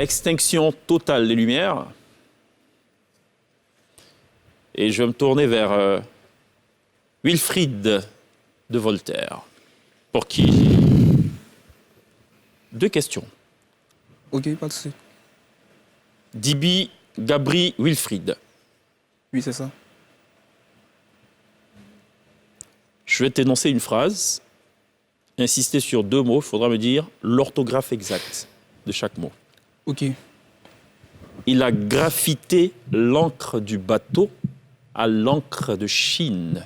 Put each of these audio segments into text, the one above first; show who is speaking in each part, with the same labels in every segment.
Speaker 1: Extinction totale des Lumières. Et je vais me tourner vers Wilfrid de Voltaire, pour qui 2 questions.
Speaker 2: Ok, pas de souci.
Speaker 1: Dibi, Gabri, Wilfrid.
Speaker 2: Oui, c'est ça.
Speaker 1: Je vais t'énoncer une phrase, insister sur 2 mots, il faudra me dire l'orthographe exacte de chaque mot.
Speaker 2: Ok.
Speaker 1: Il a graffité l'encre du bateau à l'encre de Chine.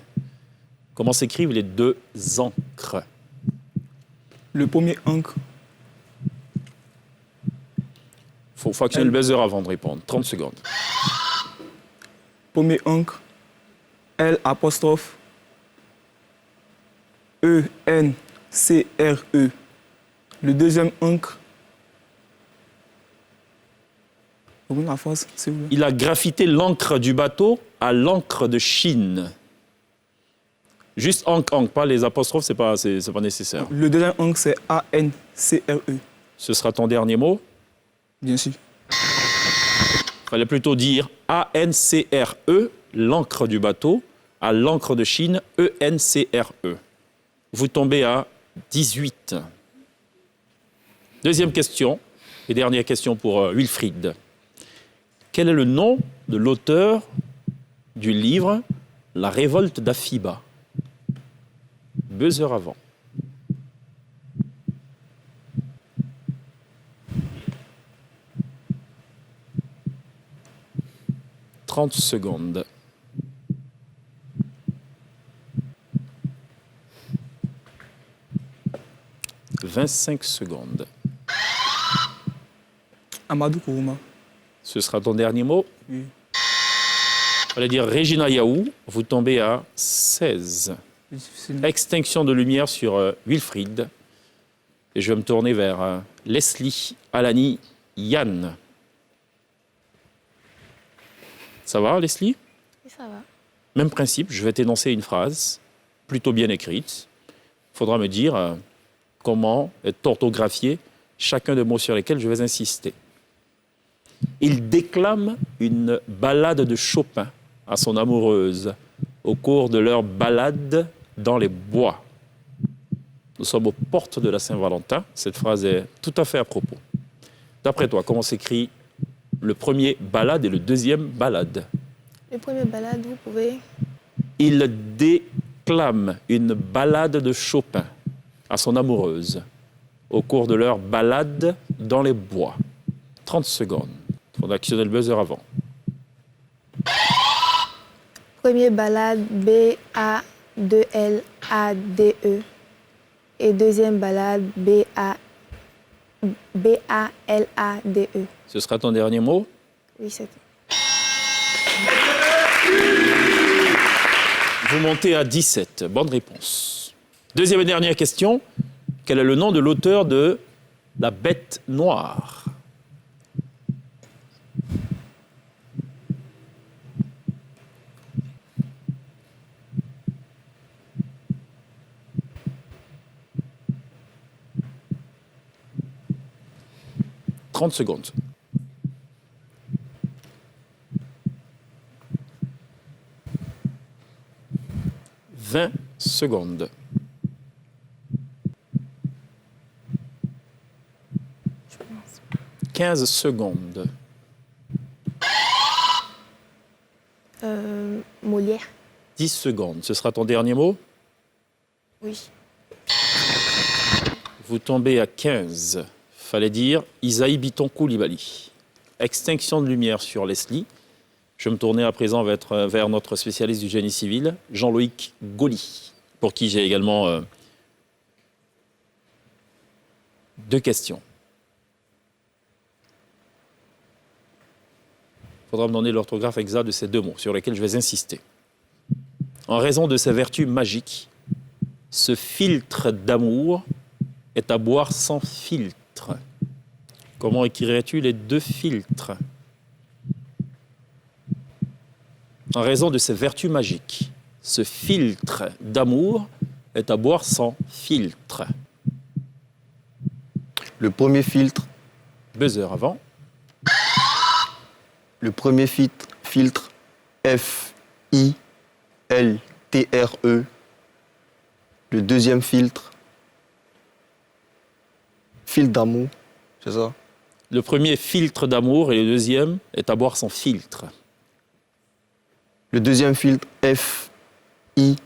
Speaker 1: Comment s'écrivent les 2 encres?
Speaker 2: Le premier encre,
Speaker 1: Il faut actionner le buzzer avant de répondre. 30 secondes.
Speaker 2: premier encre, L apostrophe E N C R E. Le deuxième encre, ouvre la phrase, s'il vous plaît.
Speaker 1: Il a graffité l'encre du bateau à l'encre de Chine. Juste encre, pas les apostrophes, c'est pas nécessaire.
Speaker 2: Le deuxième encre, c'est A N C R E.
Speaker 1: Ce sera ton dernier mot.
Speaker 2: Bien sûr.
Speaker 1: Il fallait plutôt dire A-N-C-R-E, l'encre du bateau, à l'encre de Chine, E-N-C-R-E. Vous tombez à 18. Deuxième question, et dernière question pour Wilfrid. Quel est le nom de l'auteur du livre La révolte d'Afiba? Buzzer avant. « 30 secondes. « 25 secondes.
Speaker 2: Amadou Kourouma.
Speaker 1: Ce sera ton dernier mot.
Speaker 2: Oui.
Speaker 1: On va dire Regina Yaou. Vous tombez à 16. Extinction de lumière sur Wilfrid. Et je vais me tourner vers Leslie, Alani, Yann. Ça va, Leslie?
Speaker 3: Oui, ça va.
Speaker 1: Même principe, je vais t'énoncer une phrase plutôt bien écrite. Il faudra me dire comment est orthographié chacun des mots sur lesquels je vais insister. Il déclame une ballade de Chopin à son amoureuse au cours de leur balade dans les bois. Nous sommes aux portes de la Saint-Valentin. Cette phrase est tout à fait à propos. D'après toi, comment s'écrit le premier ballade et le deuxième ballade?
Speaker 3: Le premier balade, vous pouvez...
Speaker 1: Il déclame une ballade de Chopin à son amoureuse au cours de leur balade dans les bois. 30 secondes. Il faudra actionner le buzzer avant.
Speaker 3: Premier balade, B-A-2-L-A-D-E. Et deuxième balade, B-A-L-A-D-E.
Speaker 1: Ce sera ton dernier mot?
Speaker 3: Oui, c'est tout.
Speaker 1: Vous montez à 17. Bonne réponse. Deuxième et dernière question. Quel est le nom de l'auteur de La Bête Noire? « 30 secondes. « 20 secondes.
Speaker 3: Je pense.
Speaker 1: 15 secondes.
Speaker 3: Molière.
Speaker 1: 10 secondes. Ce sera ton dernier mot?
Speaker 3: Oui.
Speaker 1: Vous tombez à 15. Fallait dire Isaïe Biton Koulibaly. Extinction de lumière sur Leslie. Je vais me tourner à présent vers notre spécialiste du génie civil, Jean-Loïc Gauly, pour qui j'ai également 2 questions. Il faudra me donner l'orthographe exacte de ces 2 mots sur lesquels je vais insister. En raison de ses vertus magiques, ce filtre d'amour est à boire sans filtre. Comment écrirais-tu les 2 filtres? En raison de ses vertus magiques, ce filtre d'amour est à boire sans filtre.
Speaker 4: Le premier filtre,
Speaker 1: Buzzer avant.
Speaker 4: Le premier filtre F-I-L-T-R-E. Le deuxième filtre d'amour, c'est ça?
Speaker 1: Le premier filtre d'amour et le deuxième est à boire sans filtre.
Speaker 4: Le deuxième filtre F-I-L-T-R-E.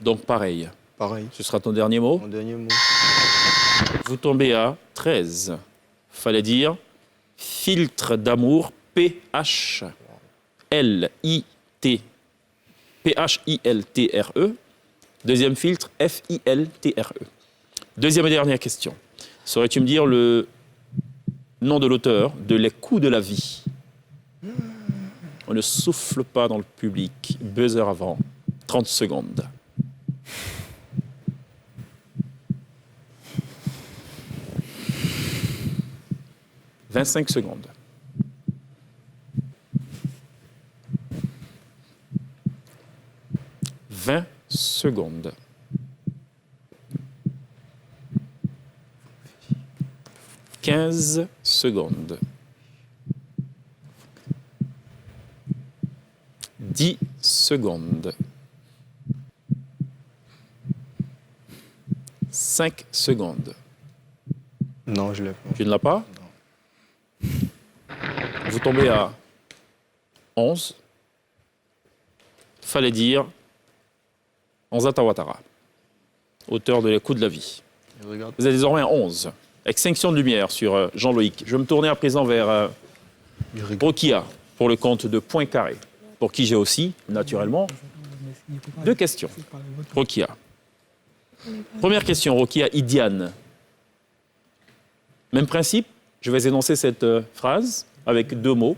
Speaker 1: Donc pareil.
Speaker 4: Pareil.
Speaker 1: Ce sera ton dernier mot.
Speaker 4: Mon dernier mot.
Speaker 1: Vous tombez à 13. Fallait dire filtre d'amour P-H-L-I-T. P-H-I-L-T-R-E. Deuxième filtre F-I-L-T-R-E. Deuxième et dernière question. Saurais-tu me dire le nom de l'auteur de Les coups de la vie? On ne souffle pas dans le public. Buzzer avant. 30 secondes. 25 secondes. « 20 secondes. 15 secondes. 10 secondes. 5 secondes.
Speaker 4: Non, je l'ai pas.
Speaker 1: Tu ne l'as pas? Vous tombez à 11. Fallait dire Onzata Ouattara, auteur de Les coups de la vie.
Speaker 4: Je regarde.
Speaker 1: Vous êtes désormais à 11. Extinction de lumière sur Jean-Loïc. Je vais me tourner à présent vers
Speaker 4: Je regarde.
Speaker 1: Rokia pour le compte de Poincaré, pour qui j'ai aussi, naturellement, 2 questions. Rokia. Première question, Rokia Idiane. Même principe, je vais énoncer cette phrase avec 2 mots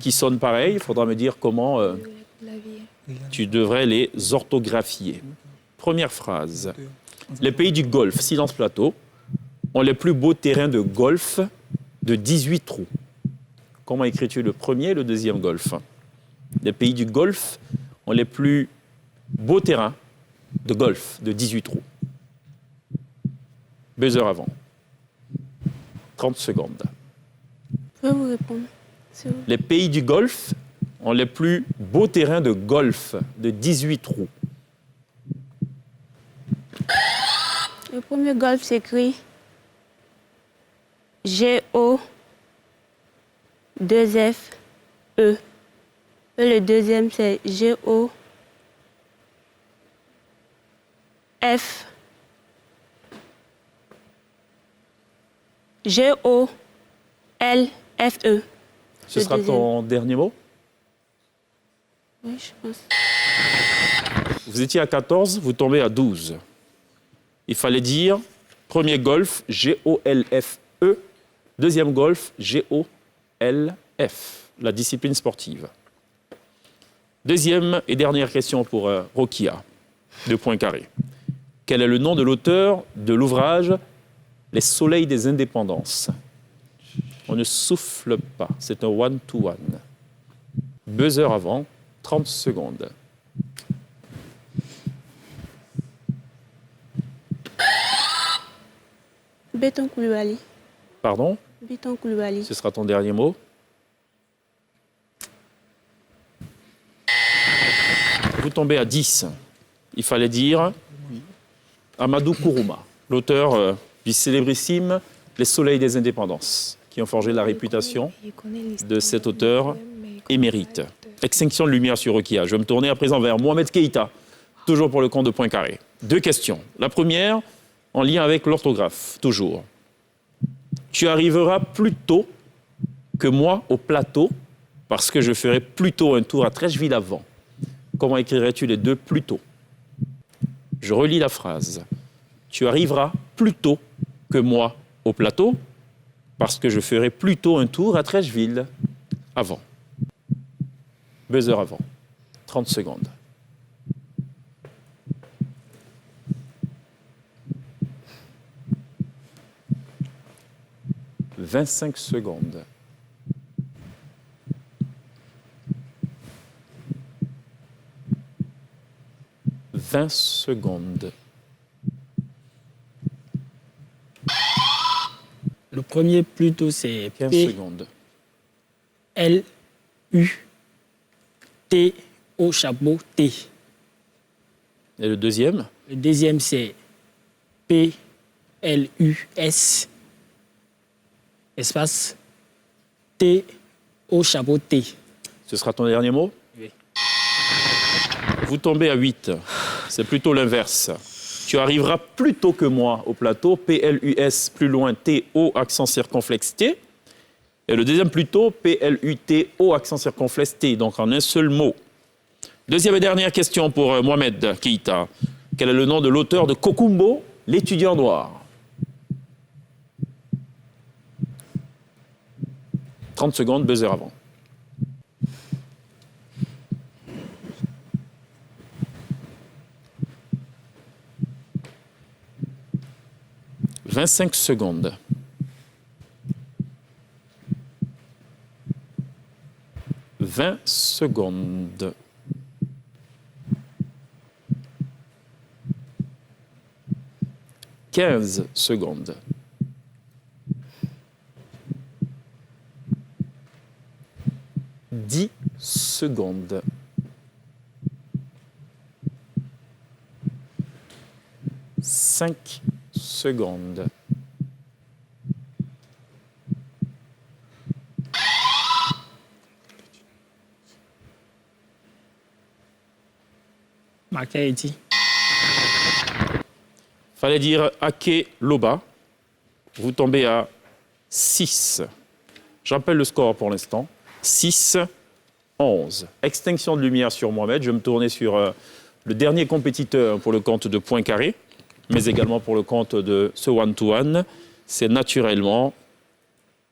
Speaker 1: qui sonnent pareil. Il faudra me dire comment
Speaker 3: La vie.
Speaker 1: tu devrais les orthographier. Première phrase. Les pays du Golfe, silence plateau, ont les plus beaux terrains de golf de 18 trous. Comment écris-tu le premier et le deuxième golf? Les pays du Golfe ont les plus beaux terrains de golf de 18 trous. Buzzer avant. 30 secondes.
Speaker 3: Je peux vous répondre. s'il vous plaît?
Speaker 1: Les pays du Golfe ont les plus beaux terrains de golf de 18 trous.
Speaker 5: Le premier golf s'écrit G-O-2-F-E. Et le deuxième, c'est G-O-F. G-O-L-F-E.
Speaker 1: Ce
Speaker 5: Le
Speaker 1: sera
Speaker 5: deuxième.
Speaker 1: ton dernier mot?
Speaker 5: Oui, je pense.
Speaker 1: Vous étiez à 14, vous tombez à 12. Il fallait dire premier golf, G-O-L-F-E. Deuxième golf, G-O-L-F, la discipline sportive. Deuxième et dernière question pour Rokia, de Poincaré. Quel est le nom de l'auteur de l'ouvrage Les soleils des indépendances? On ne souffle pas, c'est un one-to-one. Buzzer avant, 30 secondes.
Speaker 5: Béton Koulibaly.
Speaker 1: Pardon?
Speaker 5: Béton Koulibaly.
Speaker 1: Ce sera ton dernier mot. Vous tombez à 10. Il fallait dire Amadou Kourouma, l'auteur du célébrissime Les soleils des indépendances, qui ont forgé la réputation de cet auteur émérite. Extinction de lumière sur Rokia. Je vais me tourner à présent vers Mohamed Keïta, toujours pour le compte de Poincaré. 2 questions. La première, en lien avec l'orthographe, toujours. Tu arriveras plus tôt que moi au plateau, parce que je ferai plutôt un tour à Trècheville avant. Comment écrirais-tu les 2 plus tôt? Je relis la phrase. Tu arriveras plus tôt que moi au plateau, parce que je ferai plutôt un tour à Trècheville avant. Buzzer avant. 30 secondes. « 25 secondes. « 20 secondes.
Speaker 6: Le premier plutôt c'est
Speaker 1: 15
Speaker 6: P,
Speaker 1: secondes.
Speaker 6: P-L-U-T au chapeau T.
Speaker 1: Et le deuxième?
Speaker 6: Le deuxième, c'est P-L-U-S, espace T au chapeau T.
Speaker 1: Ce sera ton dernier mot?
Speaker 6: Oui.
Speaker 1: Vous tombez à 8. C'est plutôt l'inverse. Tu arriveras plus tôt que moi au plateau. P-L-U-S, plus loin, T-O, accent circonflexe T. Et le deuxième plus tôt, P-L-U-T-O, accent circonflexe T. Donc en un seul mot. Deuxième et dernière question pour Mohamed Keïta. Quel est le nom de l'auteur de Kokumbo, l'étudiant noir? 30 secondes, buzzer avant. 25 secondes. 20 secondes. 15 secondes. 10 secondes. 5 secondes.
Speaker 6: Makaiti.
Speaker 1: Fallait dire Ake Loba. Vous tombez à 6. J'appelle le score pour l'instant. 6, 11. Extinction de lumière sur Mohamed. Je vais me tourner sur le dernier compétiteur pour le compte de Poincaré, mais également pour le compte de ce one-to-one. C'est naturellement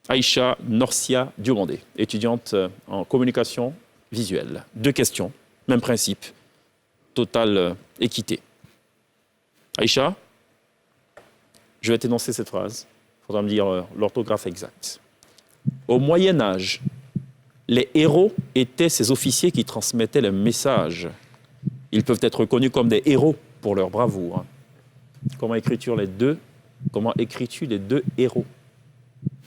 Speaker 1: Aïcha Norcia Diomandé, étudiante en communication visuelle. 2 questions, même principe, totale équité. Aïcha, je vais t'énoncer cette phrase. Il faudra me dire l'orthographe exacte. Au Moyen-Âge, les héros étaient ces officiers qui transmettaient le message. Ils peuvent être reconnus comme des héros pour leur bravoure. Comment écris-tu les deux héros?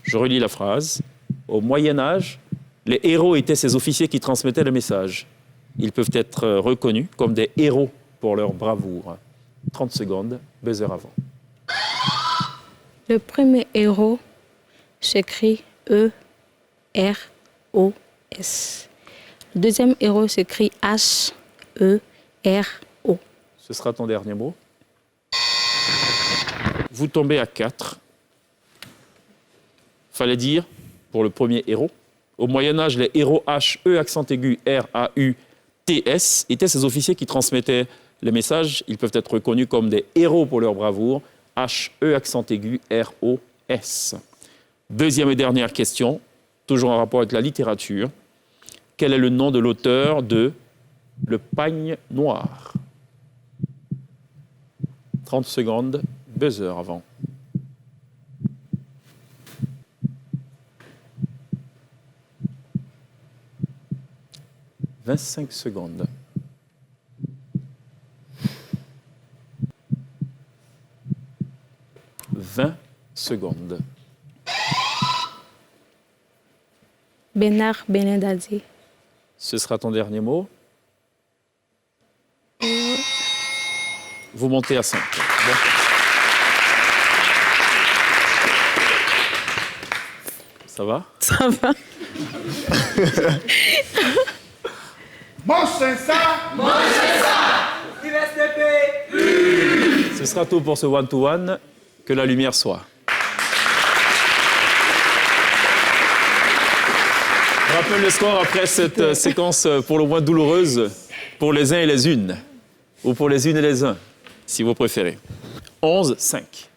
Speaker 1: Je relis la phrase. Au Moyen-Âge, les héros étaient ces officiers qui transmettaient le message. Ils peuvent être reconnus comme des héros pour leur bravoure. 30 secondes, buzzer avant.
Speaker 5: Le premier héros s'écrit E-R-O-S. Le deuxième héros s'écrit H-E-R-O.
Speaker 1: Ce sera ton dernier mot. Vous tombez à 4. Fallait dire, pour le premier héros, au Moyen-Âge, les héros H-E, accent aigu, R-A-U-T-S, étaient ces officiers qui transmettaient les messages. Ils peuvent être reconnus comme des héros pour leur bravoure. H-E, accent aigu, R-O-S. Deuxième et dernière question, toujours en rapport avec la littérature. Quel est le nom de l'auteur de Le Pagne Noir? 30 secondes, buzzer avant. « 25 secondes. 20 secondes.
Speaker 5: Bernard Benedazzi.
Speaker 1: Ce sera ton dernier mot. Vous montez à 5. Bon. Ça va?
Speaker 5: Ça va?
Speaker 7: Mange ça!
Speaker 1: Ce sera tout pour ce one-to-one. Que la lumière soit. Je rappelle le score après cette séquence pour le moins douloureuse pour les uns et les unes. Ou pour les unes et les uns, si vous préférez. 11-5.